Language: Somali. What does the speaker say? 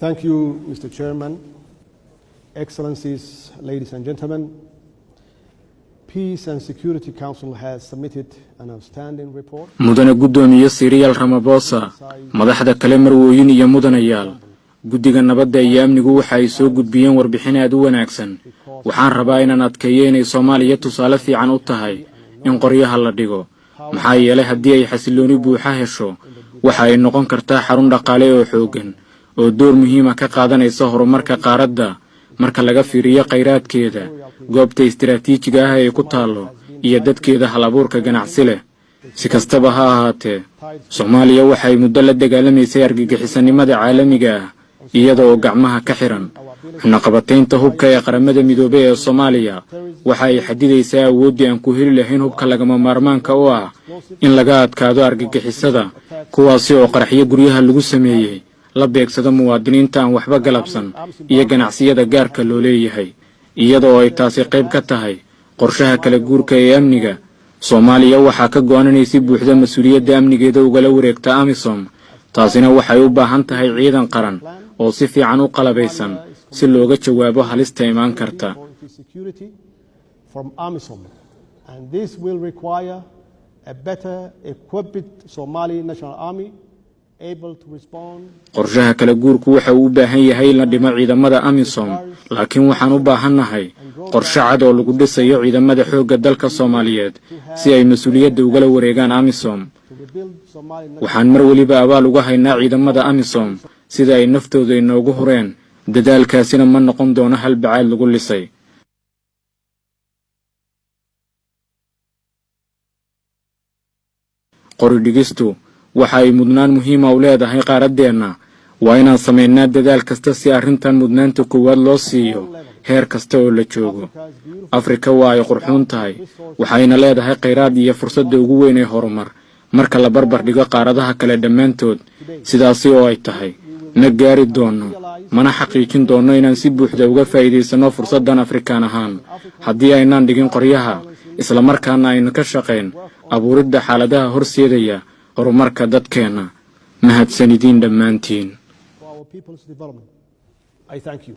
Thank you, Mr. Chairman, Excellencies, ladies and gentlemen. Peace and Security Council has submitted an outstanding report. mudane gudoomiye Cyril Ramaphosa madaxda kale marwooyin iyo mudanayaal guddiga nabadda iyo amnigu waxa ay soo gudbiyeen warbixin aad u wanaagsan waxaan rabaa inaan adkeeyo inay Soomaaliya tusaale fiican u tahay in qoryaha la dhigo maxaa yeelay haddii ay xasilooni buuxa hesho waxa ay noqon kartaa xarun dhaqaale oo xooggan oo door muhiim ah ka qaadanaysa horumarka qaaradda marka laga fiiriyo kheyraadkeeda goobta istiraatiijiga ah ee ku taalo iyo dadkeeda hal-abuurka ganacsi leh si kastaba ha ahaatee Soomaaliya waxay muddo la dagaalamaysay argagixisanimada caalamiga ah iyada oo gacmaha ka xiran naqabataynta hubka ee qaramada midoobay ee Soomaaliya waxa ay xadidaysaa awoodii aan ku heli lahayn hubka lagama maarmaanka u ah in laga adkaado argagixisada kuwaasi oo qaraxyo guryaha lagu sameeyay la beegsado muwaadiniinta aan waxba galabsan iyo ganacsiyada gaarka loo leeyahay iyadoo ay taasi qayb ka tahay qorshaha kala guurka ee amniga Soomaaliya waxa ka go'aanaysi buuxda mas'uuliyadda amnigeeda ugala wareegta AMISOM taasina waxay u baahan tahay ciidan qaran oo si fiican u qalabaysan si looga jawaabo halista imaan karta from AMISOM, and this will require a better equipped Somali National Army able to respond. qorshaha kala guurku waxa uu u baahan yahay in la dhimo ciidamada AMISOM laakiin waxaan u baahanahay qorshe cad oo lagu dhisayo ciidamada xoogga dalka Soomaaliyeed si ay mas'uuliyadda ugala wareegaan AMISOM waxaan mar waliba abaal uga haynaa ciidamada AMISOM sida ay naftooda inoogu hureen dadaalkaasina ma noqon doono hal bacaad lagu lisay qoridhigistu waxa ay mudnaan muhiim ah u leedahay qaaradeena waa inaan sameynaa dadaal kasta si arrintan mudnaanta koowaad loo siiyo heer kasta oo la joogo Afrika waa ay qurxoon tahay waxayna leedahay kheyraad iyo fursad ugu weyn ee horumar marka la barbar dhigo qaaradaha kale dhammaantood sidaas oo ay tahay na gaari doono mana xaqiijin doono inaan si buuxda uga faa'iideysano fursadan Afrikaan ahaan haddii aynaan dhigin qoryaha isla markaana aynu ka shaqeyn abuuridda xaaladaha horseedaya horumarka dadkeena mahadsanidin dhammaantiin I thank you.